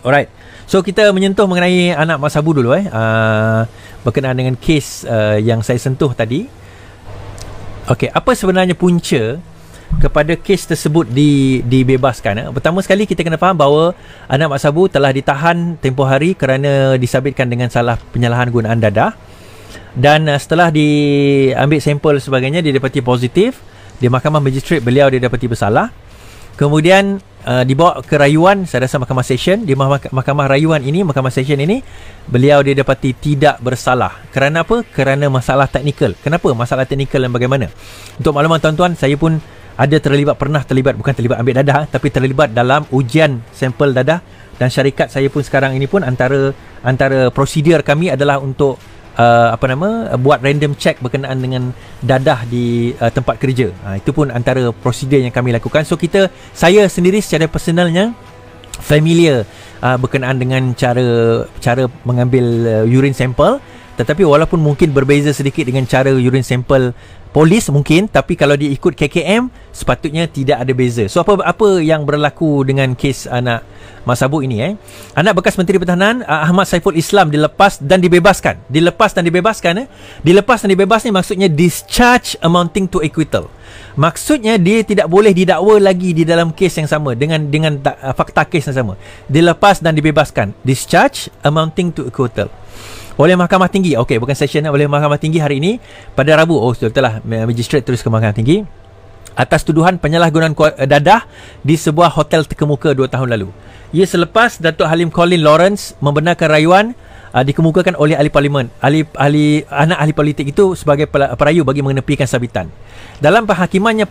Alright. So kita menyentuh mengenai anak Mak Sabu dulu berkenaan dengan kes yang saya sentuh tadi. Okey, apa sebenarnya punca kepada kes tersebut dibebaskan? Pertama sekali kita kena faham bahawa anak Mak Sabu telah ditahan tempoh hari kerana disabitkan dengan penyalahan gunaan dadah. Dan setelah diambil sampel sebagainya, dia dapati positif. Di Mahkamah Magistrate beliau didapati bersalah. Kemudian dibawa ke rayuan, saya rasa Mahkamah Session. Di Mahkamah Rayuan ini, Mahkamah Session ini, beliau didapati tidak bersalah. Kerana apa? Kerana masalah teknikal. Kenapa masalah teknikal dan bagaimana? Untuk makluman tuan-tuan, saya pun ada pernah terlibat, bukan terlibat ambil dadah, tapi terlibat dalam ujian sampel dadah. Dan syarikat saya pun sekarang ini pun antara prosedur kami adalah untuk buat random check berkenaan dengan dadah di tempat kerja. Itu pun antara prosedur yang kami lakukan. So saya sendiri secara personalnya familiar berkenaan dengan cara mengambil urine sampel. Tetapi walaupun mungkin berbeza sedikit dengan cara urine sampel polis mungkin, tapi kalau dia ikut KKM sepatutnya tidak ada beza. So apa yang berlaku dengan kes anak Mak Sabu ini? Anak bekas Menteri Pertahanan Ahmad Saiful Islam dilepas dan dibebaskan. Dilepas dan dibebas ni maksudnya discharge amounting to acquittal. Maksudnya dia tidak boleh didakwa lagi di dalam kes yang sama dengan fakta kes yang sama. Dilepas dan dibebaskan. Discharge amounting to acquittal oleh Mahkamah Tinggi. Okey, bukan session, oleh Mahkamah Tinggi hari ini pada Rabu. Betul lah, Magistrate terus ke Mahkamah Tinggi atas tuduhan penyalahgunaan dadah di sebuah hotel terkemuka 2 tahun lalu. Ia selepas Datuk Halim Colin Lawrence membenarkan rayuan dikemukakan oleh ahli parlimen, anak ahli politik itu sebagai perayu bagi menepikan sabitan. Dalam penghakimannya,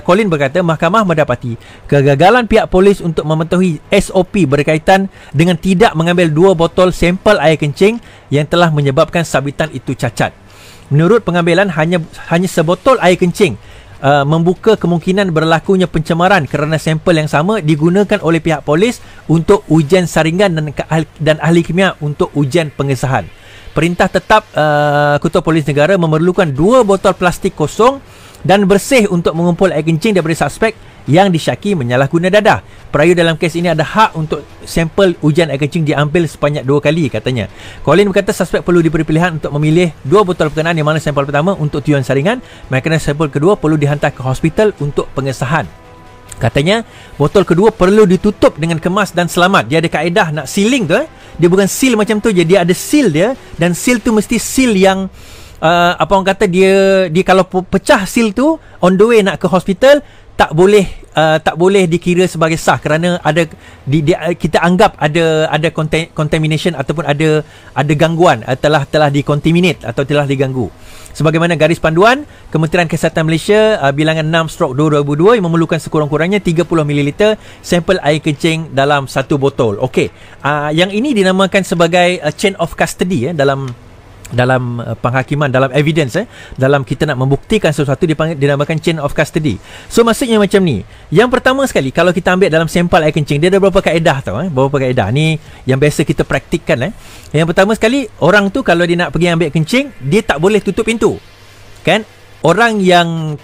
Colin berkata mahkamah mendapati kegagalan pihak polis untuk mematuhi SOP berkaitan dengan tidak mengambil 2 botol sampel air kencing yang telah menyebabkan sabitan itu cacat. Menurut pengambilan hanya sebotol air kencing membuka kemungkinan berlakunya pencemaran kerana sampel yang sama digunakan oleh pihak polis untuk ujian saringan dan ahli kimia untuk ujian pengesahan. Perintah tetap Ketua Polis Negara memerlukan 2 botol plastik kosong dan bersih untuk mengumpul air kencing daripada suspek yang disyaki menyalahguna dadah. Perayu dalam kes ini ada hak untuk sampel ujian air kencing diambil sebanyak 2 kali, katanya. Colin berkata suspek perlu diberi pilihan untuk memilih 2 botol berkenaan, yang mana sampel pertama untuk tujuan saringan, manakala sampel kedua perlu dihantar ke hospital untuk pengesahan. Katanya botol kedua perlu ditutup dengan kemas dan selamat. Dia ada kaedah nak sealing tu. Dia bukan seal macam tu je, dia ada seal dia, dan seal tu mesti seal yang orang kata dia kalau pecah seal tu on the way nak ke hospital tak boleh dikira sebagai sah kerana kita anggap ada contamination ataupun ada gangguan, telah dicontaminate atau telah diganggu. Sebagaimana garis panduan Kementerian Kesihatan Malaysia bilangan 6/2002 yang memerlukan sekurang-kurangnya 30 ml sampel air kencing dalam satu botol. Okey. Yang ini dinamakan sebagai chain of custody dalam penghakiman, dalam evidence, dalam kita nak membuktikan sesuatu dinamakan chain of custody. So maksudnya macam ni. Yang pertama sekali, kalau kita ambil dalam sampel air kencing, dia ada beberapa kaedah tau. Beberapa kaedah ni yang biasa kita praktikkan. Yang pertama sekali, orang tu kalau dia nak pergi ambil kencing, dia tak boleh tutup pintu. Kan? Orang yang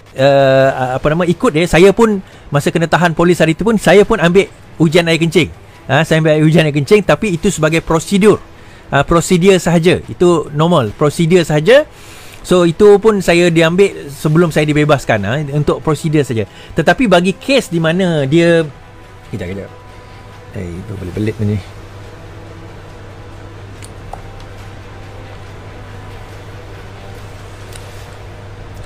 ikut dia, saya pun masa kena tahan polis hari tu pun, saya pun ambil ujian air kencing. Saya ambil ujian air kencing, tapi itu sebagai prosedur. Prosedur sahaja. Itu normal, prosedur sahaja. So itu pun saya diambil sebelum saya dibebaskan, untuk prosedur saja. Tetapi bagi kes di mana dia kejap. Itu belit-belit ni.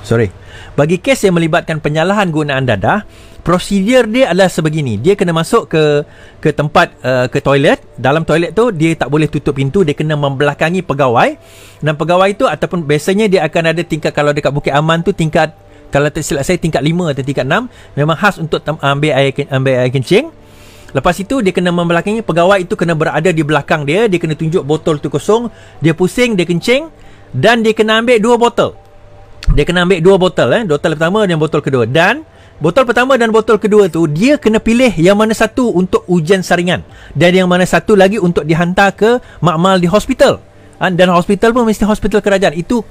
Sorry. Bagi kes yang melibatkan penyalahan gunaan dadah, prosedur dia adalah sebegini. Dia kena masuk ke tempat, ke toilet. Dalam toilet tu dia tak boleh tutup pintu, dia kena membelakangi pegawai. Dan pegawai tu ataupun biasanya dia akan ada tingkat, kalau dekat Bukit Aman tu tingkat, kalau tak silap saya tingkat 5 atau tingkat 6, memang khas untuk ambil air kencing. Lepas itu dia kena membelakangi pegawai itu, kena berada di belakang dia kena tunjuk botol tu kosong, dia pusing, dia kencing, dan dia kena ambil 2 botol. Dia kena ambil 2 botol, botol pertama dan botol kedua. Dan botol pertama dan botol kedua tu dia kena pilih yang mana satu untuk ujian saringan dan yang mana satu lagi untuk dihantar ke makmal di hospital. Dan hospital pun mesti hospital kerajaan. Itu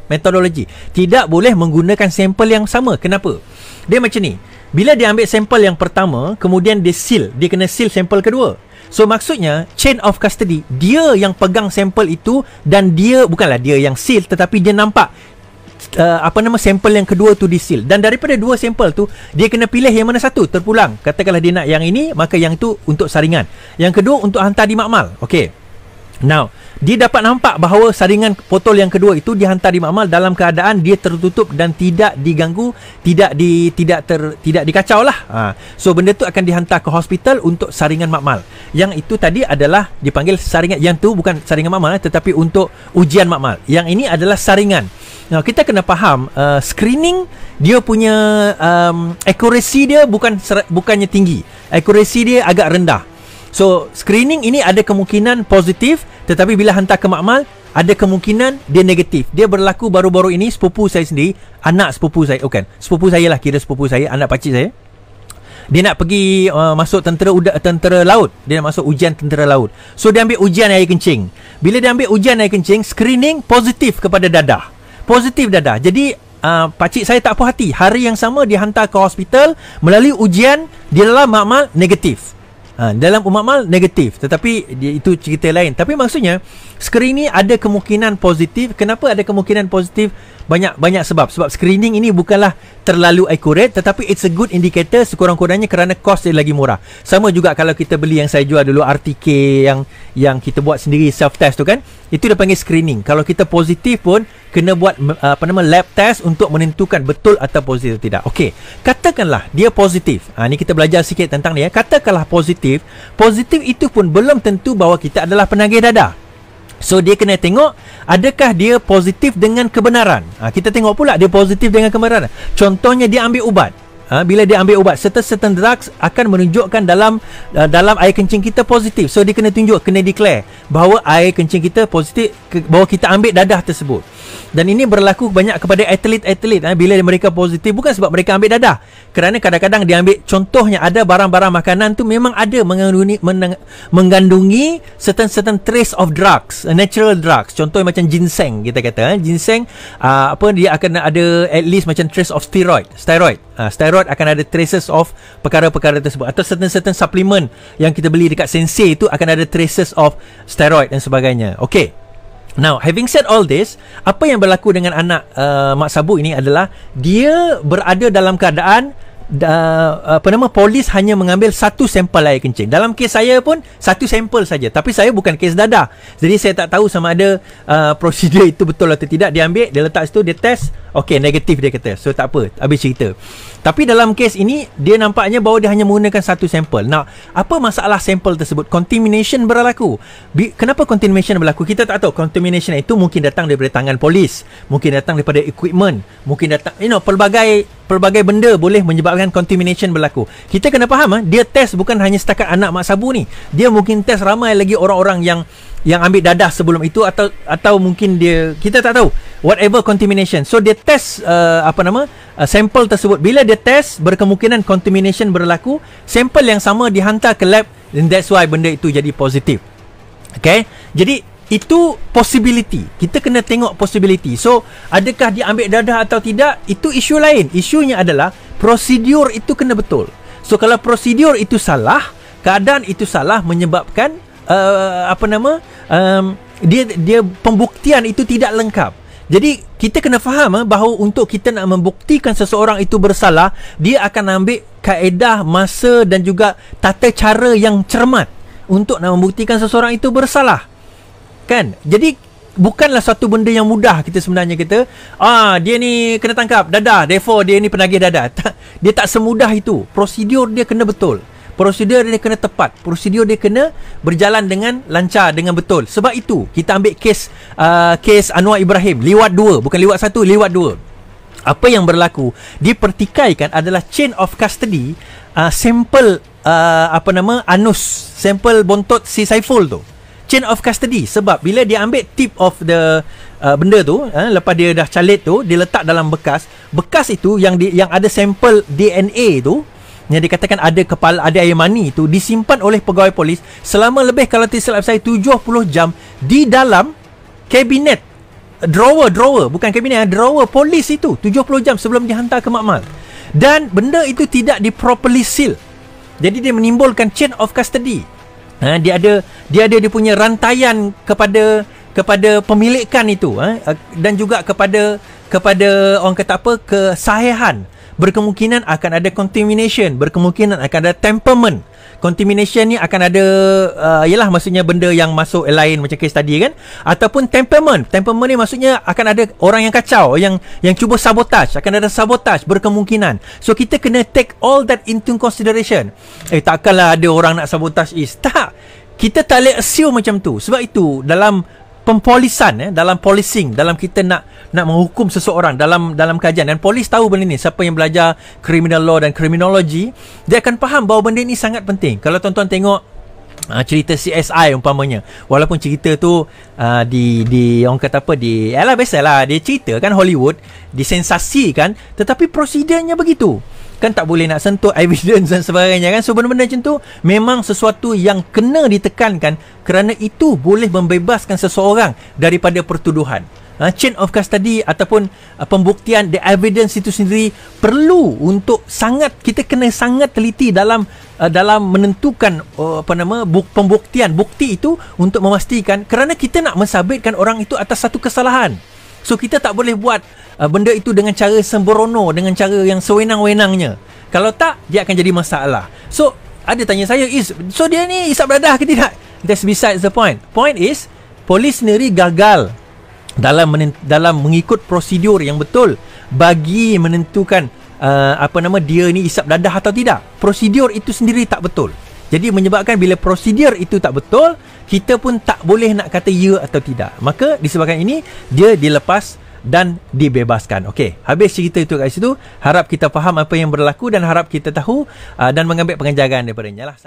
metodologi. Tidak boleh menggunakan sampel yang sama. Kenapa? Dia macam ni. Bila dia ambil sampel yang pertama, kemudian dia seal, dia kena seal sampel kedua. So maksudnya chain of custody, dia yang pegang sampel itu dan dia bukanlah dia yang seal, tetapi dia nampak sampel yang kedua tu di seal, dan daripada dua sampel tu dia kena pilih yang mana satu terpulang. Katakanlah dia nak yang ini, maka yang tu untuk saringan, yang kedua untuk hantar di makmal. Okey. Now, dia dapat nampak bahawa saringan botol yang kedua itu dihantar di makmal dalam keadaan dia tertutup dan tidak diganggu, tidak dikacau lah. So benda tu akan dihantar ke hospital untuk saringan makmal. Yang itu tadi adalah dipanggil saringan, yang tu bukan saringan makmal tetapi untuk ujian makmal. Yang ini adalah saringan. Now, kita kena faham screening dia punya accuracy dia bukannya tinggi. Accuracy dia agak rendah. So screening ini ada kemungkinan positif, tetapi bila hantar ke makmal ada kemungkinan dia negatif. Dia berlaku baru-baru ini. Sepupu saya sendiri, anak sepupu saya, sepupu saya lah, kira sepupu saya, anak pakcik saya, dia nak pergi masuk tentera laut. Dia nak masuk ujian tentera laut. So dia ambil ujian air kencing. Bila dia ambil ujian air kencing, screening positif kepada dadah. Positif dadah. Jadi pakcik saya tak puas hati. Hari yang sama dia hantar ke hospital melalui ujian di dalam makmal negatif. Dalam makmal negatif, tetapi itu cerita lain. Tapi maksudnya screening ada kemungkinan positif. Kenapa ada kemungkinan positif? Banyak sebab screening ini bukanlah terlalu accurate, tetapi it's a good indicator sekurang-kurangnya kerana cost dia lagi murah. Sama juga kalau kita beli yang saya jual dulu, RTK yang kita buat sendiri, self test tu kan, itu dia panggil screening. Kalau kita positif pun kena buat lab test untuk menentukan betul atau positif atau tidak. Okey, katakanlah dia positif. Ni kita belajar sikit tentang ni ya. Katakanlah positif itu pun belum tentu bahawa kita adalah penagih dadah. So dia kena tengok adakah dia positif dengan kebenaran. Kita tengok pula dia positif dengan kebenaran. Contohnya dia ambil ubat. Bila dia ambil ubat, certain drugs akan menunjukkan dalam air kencing kita positif. So dia kena declare bahawa air kencing kita positif, bahawa kita ambil dadah tersebut. Dan ini berlaku banyak kepada atlet-atlet. Bila mereka positif, bukan sebab mereka ambil dadah, kerana kadang-kadang dia ambil, contohnya ada barang-barang makanan tu memang ada mengandungi certain trace of drugs, natural drugs. Contohnya macam ginseng, kita kata ginseng, dia akan ada at least macam trace of steroid akan ada traces of perkara-perkara tersebut. Atau certain supplement yang kita beli dekat Sensei itu akan ada traces of steroid dan sebagainya. Okay, now having said all this, apa yang berlaku dengan anak Mak Sabu ini adalah dia berada dalam keadaan polis hanya mengambil satu sampel air kencing. Dalam kes saya pun satu sampel saja, tapi saya bukan kes dadah, jadi saya tak tahu sama ada prosedur itu betul atau tidak. Dia ambil, dia letak situ, dia test, okey, negatif dia kata, so tak apa, habis cerita. Tapi dalam kes ini dia nampaknya bahawa dia hanya menggunakan satu sampel. Nah, apa masalah sampel tersebut? Contamination berlaku. Kenapa contamination berlaku? Kita tak tahu. Contamination itu mungkin datang daripada tangan polis, mungkin datang daripada equipment, mungkin datang pelbagai benda boleh menyebabkan contamination berlaku. Kita kena faham, dia test bukan hanya setakat anak Mak Sabu ni. Dia mungkin test ramai lagi orang-orang yang ambil dadah sebelum itu, atau mungkin kita tak tahu, whatever contamination. So dia test sampel tersebut. Bila dia test, berkemungkinan contamination berlaku, sampel yang sama dihantar ke lab, and that's why benda itu jadi positif. Okay, jadi itu possibility. Kita kena tengok possibility. So adakah dia ambil dadah atau tidak, itu isu lain. Isunya adalah prosedur itu kena betul. So kalau prosedur itu salah, keadaan itu salah, menyebabkan dia pembuktian itu tidak lengkap. Jadi kita kena faham bahawa untuk kita nak membuktikan seseorang itu bersalah, dia akan ambil kaedah, masa dan juga tata cara yang cermat untuk nak membuktikan seseorang itu bersalah. Kan? Jadi bukanlah satu benda yang mudah. Kita sebenarnya kita dia ni kena tangkap dadah, therefore dia ni penagih dadah. Dia tak semudah itu. Prosedur dia kena betul, prosedur dia kena tepat, prosedur dia kena berjalan dengan lancar, dengan betul. Sebab itu kita ambil kes Anwar Ibrahim, liwat 2, bukan liwat 1, liwat 2. Apa yang berlaku, dipertikaikan adalah chain of custody, sampel anus, sampel bontot si Saiful tu, chain of custody. Sebab bila dia ambil tip of the benda tu, lepas dia dah calit tu, dia letak dalam bekas itu yang ada sampel DNA tu, yang dikatakan ada air mani tu, disimpan oleh pegawai polis selama lebih, kalau tidak silap saya, 70 jam di dalam kabinet, drawer, bukan kabinet, drawer polis itu, 70 jam sebelum dihantar ke makmal. dan benda itu tidak di properly seal. Jadi dia menimbulkan chain of custody. Dia ada dia punya rantaian kepada pemilikan itu, dan juga kepada orang kata apa, kesahihan. Berkemungkinan akan ada contamination, berkemungkinan akan ada temperament. Contamination ni akan ada ialah maksudnya benda yang masuk lain macam case tadi kan, ataupun temperament. Temperament ni maksudnya akan ada orang yang kacau, yang cuba sabotage, akan ada sabotage berkemungkinan. So kita kena take all that into consideration. Takkanlah ada orang nak sabotage tak. Kita tak boleh assume macam tu. Sebab itu dalam pempolisan, dalam policing, dalam kita nak menghukum seseorang dalam kajian, dan polis tahu benda ni, siapa yang belajar criminal law dan criminology, dia akan faham bahawa benda ni sangat penting. Kalau tuan-tuan tengok cerita CSI umpamanya, walaupun cerita tu di orang kata apa, biasalah dia cerita kan, Hollywood disensasikan, tetapi prosedurnya begitu kan, tak boleh nak sentuh evidence dan sebagainya kan. So benda-benda macam tu memang sesuatu yang kena ditekankan, kerana itu boleh membebaskan seseorang daripada pertuduhan. Chain of custody ataupun pembuktian, the evidence itu sendiri perlu untuk kita kena sangat teliti dalam menentukan pembuktian, bukti itu untuk memastikan, kerana kita nak mensabitkan orang itu atas satu kesalahan. So kita tak boleh buat benda itu dengan cara sembrono, dengan cara yang sewenang-wenangnya. Kalau tak, dia akan jadi masalah. So ada tanya saya, so dia ni isap dadah ke tidak? That's besides the point. Point is, polis sendiri gagal dalam mengikut prosedur yang betul bagi menentukan dia ni isap dadah atau tidak. Prosedur itu sendiri tak betul. Jadi menyebabkan bila prosedur itu tak betul, kita pun tak boleh nak kata ya atau tidak. Maka disebabkan ini, dia dilepas dan dibebaskan. Okey, habis cerita itu kat situ. Harap kita faham apa yang berlaku dan harap kita tahu dan mengambil pengajaran daripadanya lah.